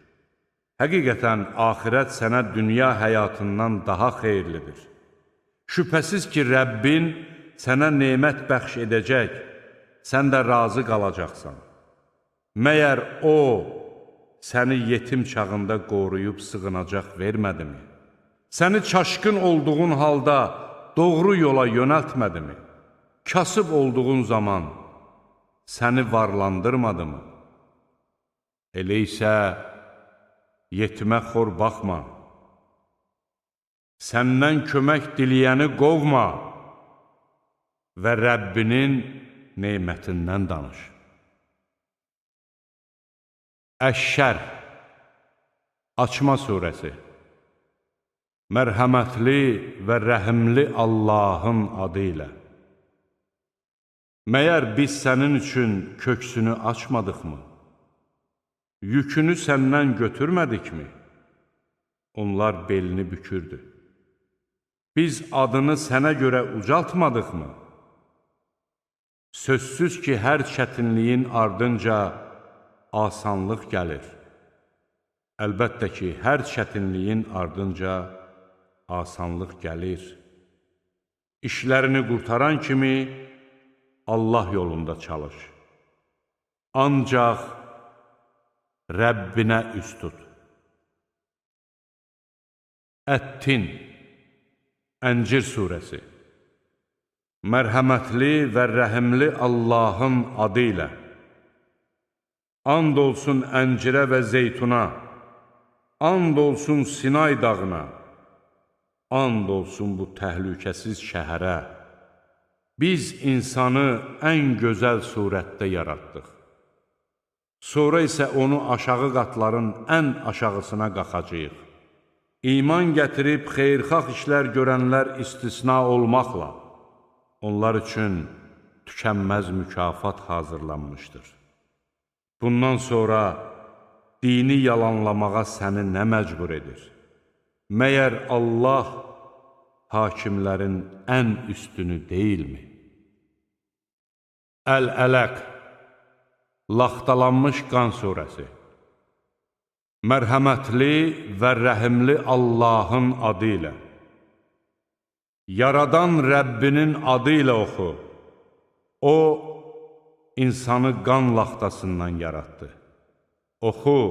Həqiqətən, axirət sənə dünya həyatından daha xeyirlidir. Şübhəsiz ki, Rəbbin sənə nemət bəxş edəcək, sən də razı qalacaqsan. Məyər O, səni yetim çağında qoruyub sığınacaq vermədimi? Səni çaşqın olduğun halda doğru yola yönəltmədimi? Kasıb olduğun zaman səni varlandırmadımı? Elə isə yetimə xor baxma. Səndən kömək diləyəni qovma və Rəbbinin neymətindən danış. Əş-Şər, Açma surəsi. Mərhəmətli və rəhimli Allahın adı ilə. Məyər biz sənin üçün köksünü açmadıqmı? Yükünü səndən götürmədikmi? Onlar belini bükürdü. Biz adını sənə görə ucaltmadıqmı? Sözsüz ki, hər çətinliyin ardınca asanlıq gəlir. Əlbəttə ki, hər çətinliyin ardınca asanlıq gəlir. İşlərini qurtaran kimi Allah yolunda çalış. Ancaq Rəbbinə üz tut. Ət-Tin, Əncir surəsi. Mərhəmətli və rəhimli Allahın adı ilə. And olsun əncirə və zeytuna, and olsun Sinay dağına, and olsun bu təhlükəsiz şəhərə. Biz insanı ən gözəl surətdə yaratdıq. Sonra isə onu aşağı qatların ən aşağısına qaxacağıq. İman gətirib xeyirxah işlər görənlər istisna olmaqla, onlar üçün tükənməz mükafat hazırlanmışdır. Bundan sonra dini yalanlamağa səni nə məcbur edir? Məyər Allah hakimlərin ən üstünü deyilmi? Əl-Ələq, Laxtalanmış qan surəsi. Mərhəmətli və rəhimli Allahın adı ilə. Yaradan Rəbbinin adı ilə oxu. O, insanı qan laxtasından yaratdı. Oxu,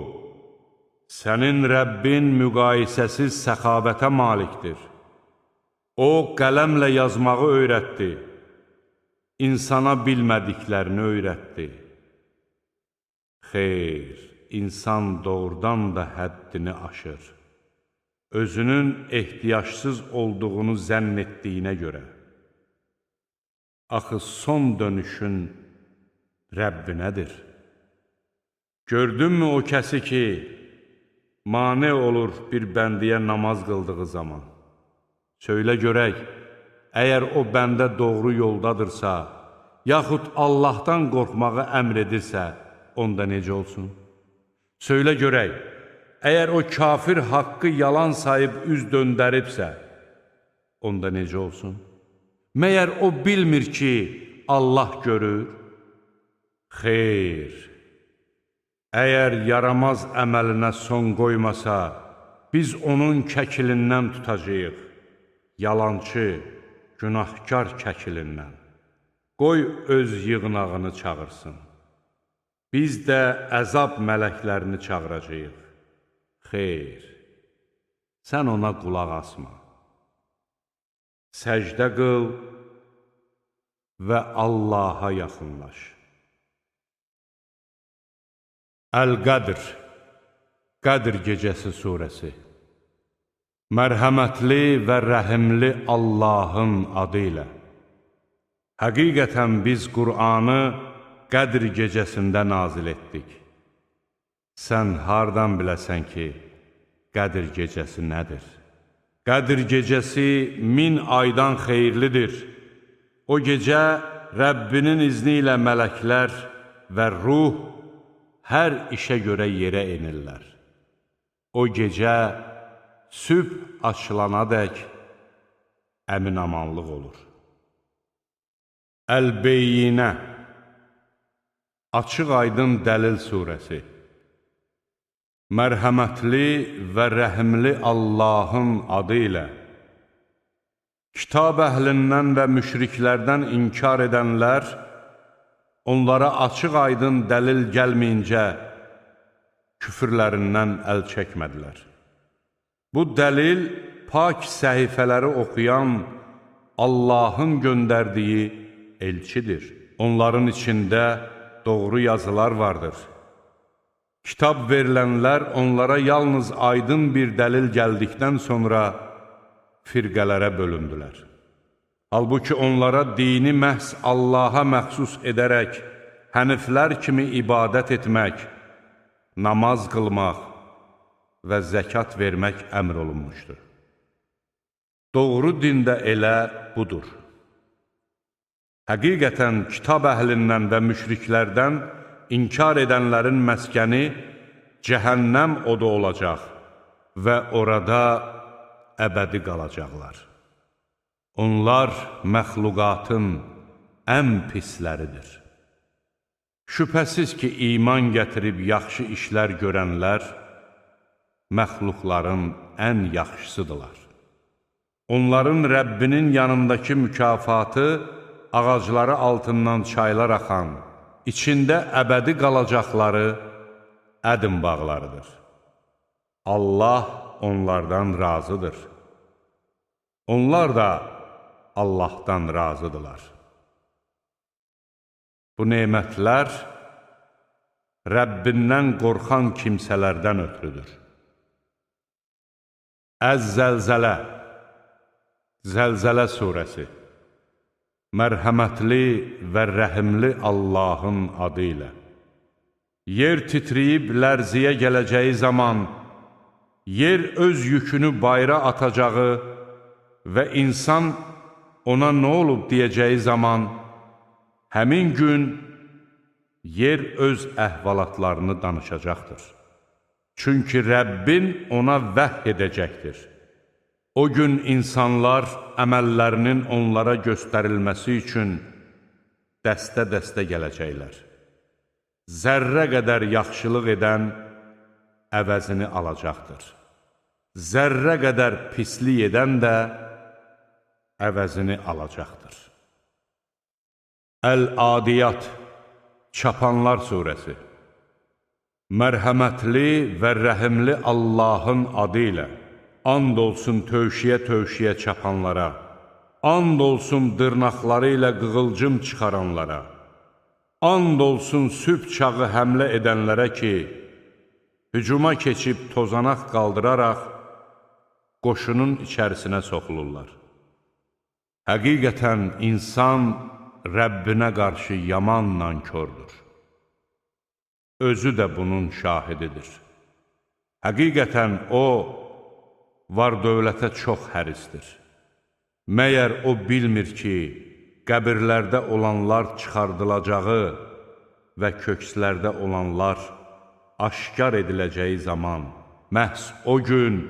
sənin Rəbbin müqayisəsiz səxavətə malikdir. O, qələmlə yazmağı öyrətdi. İnsana bilmədiklərini öyrətdi. Xeyr, insan doğrudan da həddini aşır. Özünün ehtiyacsız olduğunu zənn etdiyinə görə. Axı son dönüşün Rəbbinədir. Gördünmü o kəsi ki, mane olur bir bəndiyə namaz qıldığı zaman? Söylə görək, əgər o bəndə doğru yoldadırsa, yaxud Allahdan qorxmağı əmr edirsə, onda necə olsun? Söylə görək, əgər o kafir haqqı yalan sayıb üz döndəribsə, onda necə olsun? Məyər o bilmir ki, Allah görür? Xeyr, əgər yaramaz əməlinə son qoymasa, biz onun kəkilindən tutacağıq, yalancı, günahkar kəkilindən. Qoy öz yığınağını çağırsın. Biz də əzab mələklərini çağıracağıq. Xeyr, sən ona qulaq asma. Səcdə qıl və Allaha yaxınlaş. Əl-Qədr, Qədr gecəsi surəsi. Mərhəmətli və rəhimli Allahın adı ilə. Həqiqətən biz Qur'anı Qədr gecəsində nazil etdik. Sən hardan biləsən ki, Qədr gecəsi nədir? Qədr gecəsi 1000 aydan xeyirlidir. O gecə Rəbbinin izni ilə mələklər və ruh hər işə görə yerə enirlər. O gecə sübh açılanadək əmin-amanlıq olur. Əl-Beyyinə, Açıq aydın dəlil surəsi. Mərhəmətli və rəhimli Allahın adı ilə. Kitab əhlindən və müşriklərdən inkar edənlər, onlara açıq aydın dəlil gəlməyincə küfürlərindən əl çəkmədilər. Bu dəlil pak səhifələri oxuyan Allahın göndərdiyi elçidir. Onların içində doğru yazılar vardır. Kitab verilənlər onlara yalnız aydın bir dəlil gəldikdən sonra firqələrə bölündülər. Halbuki onlara dini məhz Allaha məxsus edərək, həniflər kimi ibadət etmək, namaz qılmaq və zəkat vermək əmr olunmuşdur. Doğru din də elə budur. Həqiqətən kitab əhlindən və müşriklərdən inkar edənlərin məskəni cəhənnəm odu olacaq və orada əbədi qalacaqlar. Onlar məxluqatın ən pisləridir. Şübhəsiz ki, iman gətirib yaxşı işlər görənlər məxluqların ən yaxşısıdırlar. Onların Rəbbinin yanındakı mükafatı ağacları altından çaylar axan, içində əbədi qalacaqları ədin bağlarıdır. Allah onlardan razıdır. Onlar da Allahdan razıdırlar. Bu nemətlər Rəbbindən qorxan kimsələrdən ötürüdür. Əz-Zəlzələ, Zəlzələ surəsi. Mərhəmətli və rəhimli Allahın adı ilə. Yer titriyib lərziyə gələcəyi zaman, yer öz yükünü bayra atacağı və insan ona nə olub deyəcəyi zaman, həmin gün yer öz əhvalatlarını danışacaqdır. Çünki Rəbbin ona vəhy edəcəkdir. O gün insanlar əməllərinin onlara göstərilməsi üçün dəstə-dəstə gələcəklər. Zərrə qədər yaxşılıq edən əvəzini alacaqdır. Zərrə qədər pislik edən də əvəzini alacaqdır. Əl-Adiyyat, Çapanlar surəsi. Mərhəmətli və rəhimli Allahın adı ilə. And olsun tövşiyə-tövşiyə çapanlara, and olsun dırnaqları ilə qığılcım çıxaranlara, and olsun sübh çağı həmlə edənlərə ki, hücuma keçib tozanaq qaldıraraq, qoşunun içərisinə soxulurlar. Həqiqətən insan Rəbbinə qarşı yaman nankördür. Özü də bunun şahididir. Həqiqətən o, var dövlətə çox hərisdir. Məyər o bilmir ki, qəbirlərdə olanlar çıxardılacağı və kökslərdə olanlar aşkar ediləcəyi zaman, məhz o gün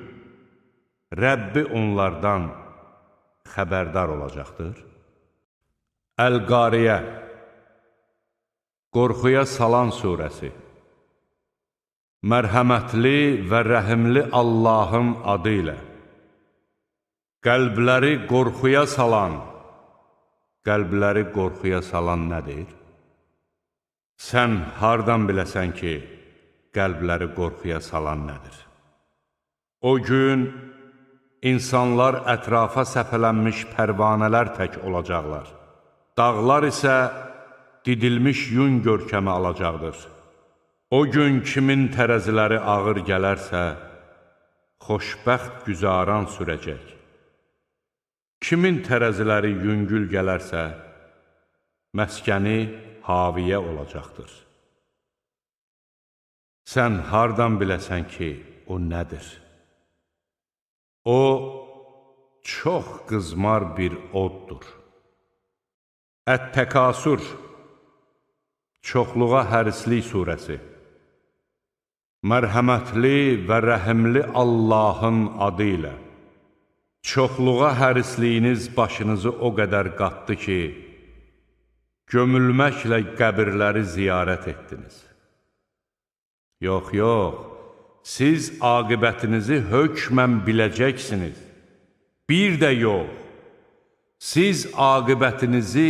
Rəbbi onlardan xəbərdar olacaqdır. Əl-Qariyə, Qorxuya salan surəsi. Mərhəmətli və rəhimli Allahın adı ilə. Qəlbləri qorxuya salan nədir? Sən hardan biləsən ki, qəlbləri qorxuya salan nədir? O gün insanlar ətrafa səpələnmiş pərvanələr tək olacaqlar. Dağlar isə didilmiş yun görkəmi alacaqdır. O gün kimin tərəziləri ağır gələrsə, xoşbəxt güzaran sürəcək. Kimin tərəziləri yüngül gələrsə, məskəni haviyə olacaqdır. Sən hardan biləsən ki, o nədir? O, çox qızmar bir oddur. Ət-Təkasür, Çoxluğa hərislik surəsi. Mərhəmətli və rəhimli Allahın adı ilə. Çoxluğa hərisliyiniz başınızı o qədər qatdı ki, gömülməklə qəbirləri ziyarət etdiniz. Yox, siz aqibətinizi hökmən biləcəksiniz. Bir də yox, siz aqibətinizi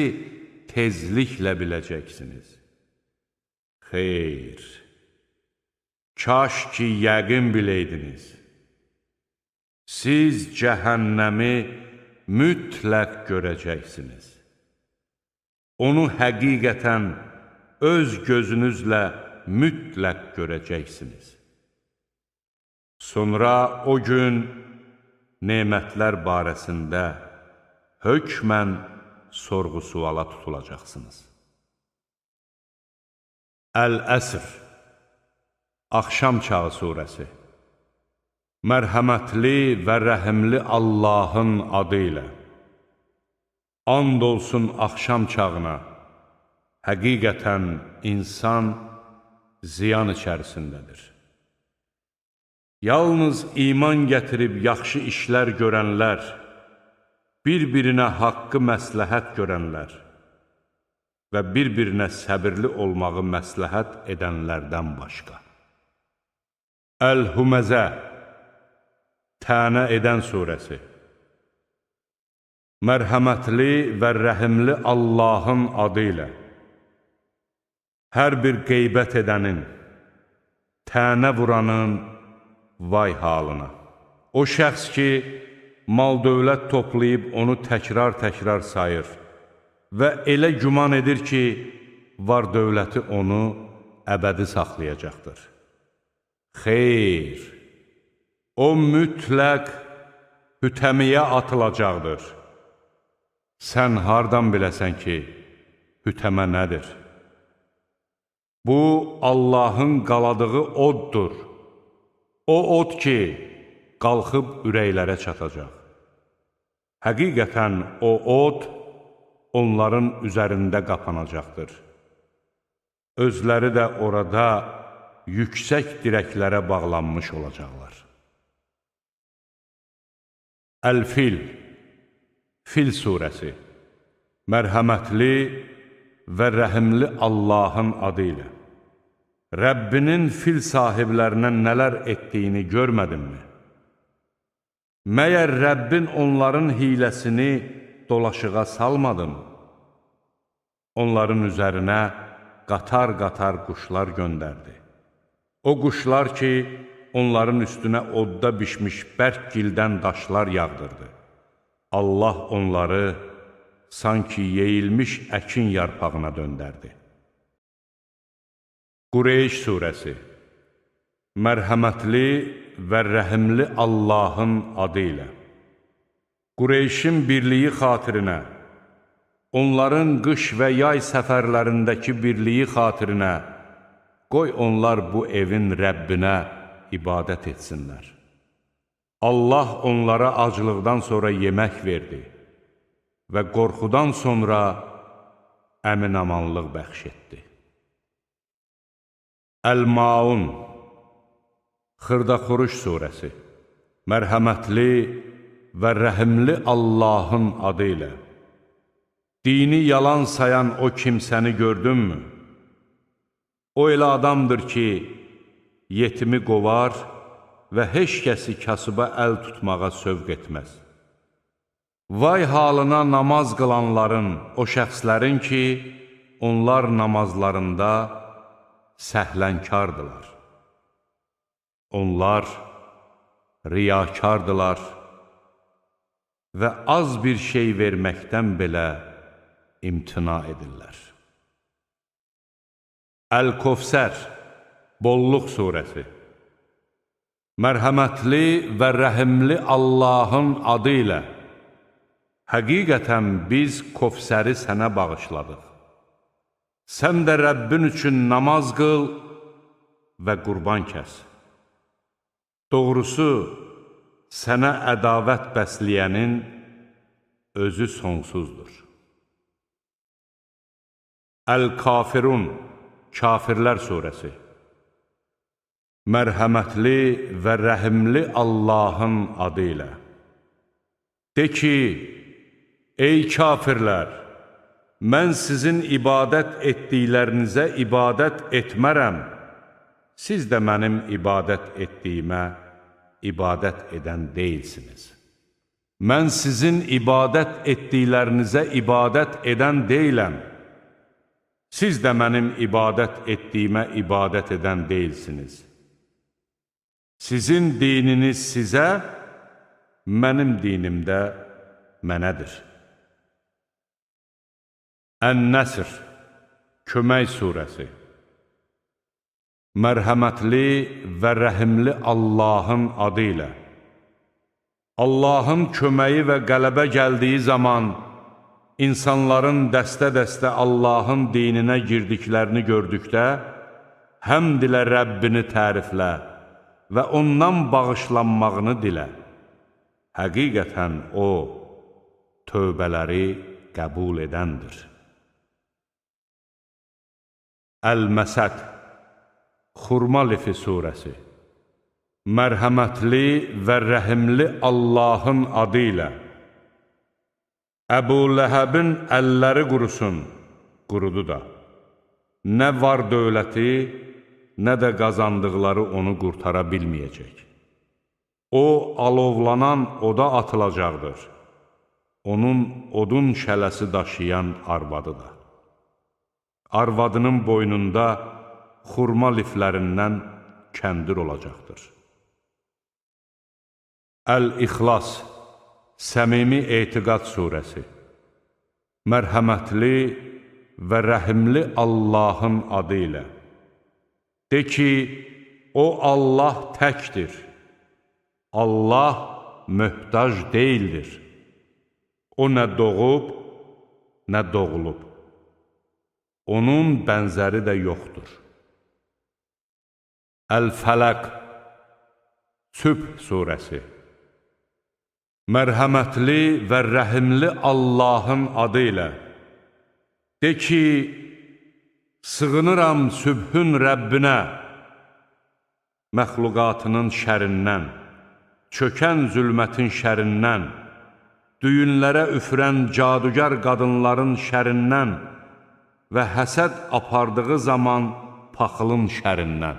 tezliklə biləcəksiniz. Xeyr, kaş ki yəqin biləydiniz. Siz cəhənnəmi mütləq görəcəksiniz. Onu həqiqətən öz gözünüzlə mütləq görəcəksiniz. Sonra o gün nemətlər barəsində hökmən sorğu-suala tutulacaqsınız. Əl-Əsr, Axşam çağı surəsi. Mərhəmətli və rəhimli Allahın adı ilə. And olsun axşam çağına, həqiqətən insan ziyan içərisindədir. Yalnız iman gətirib yaxşı işlər görənlər, bir-birinə haqqı məsləhət görənlər və bir-birinə səbirli olmağı məsləhət edənlərdən başqa. Əl-Hüməzə, Tənə edən surəsi. mərhəmətli və rəhimli Allahın adı ilə. Hər bir qeybət edənin, tənə vuranın vay halına. O şəxs ki, mal-dövlət toplayıb onu təkrar-təkrar sayır və elə güman edir ki, var-dövləti onu əbədi saxlayacaqdır. Xeyr, o mütləq hütəmiyə atılacaqdır. Sən hardan biləsən ki, hütəmə nədir? Bu, Allahın qaladığı oddur. O od ki, qalxıb ürəklərə çatacaq. Həqiqətən o od onların üzərində qapanacaqdır. Özləri də orada yüksək dirəklərə bağlanmış olacaqlar. Əl-Fil, Fil surəsi, mərhəmətli və rəhimli Allahın adı ilə. Rəbbinin fil sahiblərinə nələr etdiyini görmədinmi? Məyər Rəbbin onların hiləsini dolaşığa salmadın? Onların üzərinə qatar-qatar quşlar göndərdi. O quşlar ki, onların üstünə odda bişmiş bərk gildən daşlar yağdırdı. Allah onları sanki yeyilmiş əkin yarpağına döndərdi. Qureyş surəsi, mərhəmətli və rəhimli Allahın adı ilə. Qureyşin birliyi xatirinə, onların qış və yay səfərlərindəki birliyi xatirinə, qoy onlar bu evin Rəbbinə ibadət etsinlər. Allah onlara aclıqdan sonra yemək verdi və qorxudan sonra əmin-amanlıq bəxş etdi. Əl-Maun, Xırdaxuruş surəsi, mərhəmətli və rəhimli Allahın adı ilə. Dini yalan sayan o kimsəni gördünmü? O elə adamdır ki, yetimi qovar və heç kəsi kasıba əl tutmağa sövq etməz. Vay halına namaz qılanların, o şəxslərin ki, onlar namazlarında səhlənkardılar. Onlar riyakardılar və az bir şey verməkdən belə imtina edirlər. Əl-Kofsər, Bolluq surəsi, mərhəmətli və rəhimli Allahın adı ilə. Həqiqətən biz Kofsəri sənə bağışladıq. Sən də Rəbbin üçün namaz qıl və qurban kəs. Doğrusu, sənə ədavət bəsləyənin özü sonsuzdur. Əl-Kafirun, Kafirlər surəsi, mərhəmətli və rəhimli Allahın adı ilə. De ki, ey kafirlər, mən sizin ibadət etdiklərinizə ibadət etmərəm, siz də mənim ibadət etdiyimə ibadət edən deyilsiniz. Mən sizin ibadət etdiklərinizə ibadət edən deyiləm, siz də mənim ibadət etdiyimə ibadət edən deyilsiniz. Sizin dininiz sizə, mənim dinim də mənədir. Ən-Nəsr, Kömək surəsi, mərhəmətli və rəhimli Allahın adı ilə. Allahın köməyi və qələbə gəldiyi zaman, insanların dəstə-dəstə Allahın dininə girdiklərini gördükdə, həmd ilə Rəbbini təriflə və ondan bağışlanmağını dilə. Həqiqətən o, tövbələri qəbul edəndir. Əl-Məsəd, Xurma lifi surəsi, mərhəmətli və rəhimli Allahın adı ilə. Əbu Ləhəbin əlləri qurusun, qurudu da. Nə var dövləti, nə də qazandıqları onu qurtara bilməyəcək. O, alovlanan oda atılacaqdır. onun odun şələsi daşıyan arvadıdır. Arvadının boynunda xurma liflərindən kəndir olacaqdır. Əl-İxlas, Səmimi Etiqad surəsi. Mərhəmətli və rəhimli Allahın adı ilə. De ki, o Allah təkdir. Allah möhtac deyildir. O nə doğub, nə doğulub. Onun bənzəri də yoxdur. Əl-Fələq, Sübh surəsi. Mərhəmətli və rəhimli Allahın adı ilə. De ki, sığınıram sübhün Rəbbinə, məxluqatının şərindən, çökən zülmətin şərindən, düyünlərə üfürən cadugar qadınların şərindən və həsəd apardığı zaman paxılın şərindən.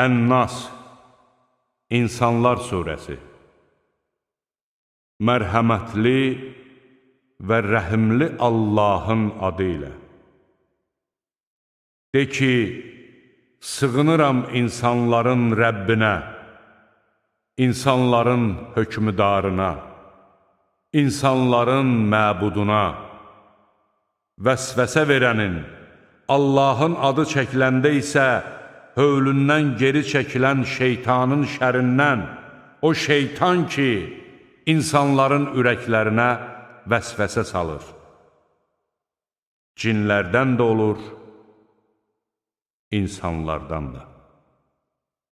Ən-Nas, İnsanlar surəsi. Mərhəmətli və rəhimli Allahın adı ilə. De ki, sığınıram insanların Rəbbinə, insanların hökmüdarına, insanların məbuduna, vəsvəsə verənin, Allahın adı çəkiləndə isə hövlündən geri çəkilən şeytanın şərindən, o şeytan ki, insanların ürəklərinə vəsvəsə salır. Cinlərdən də olur, insanlardan da.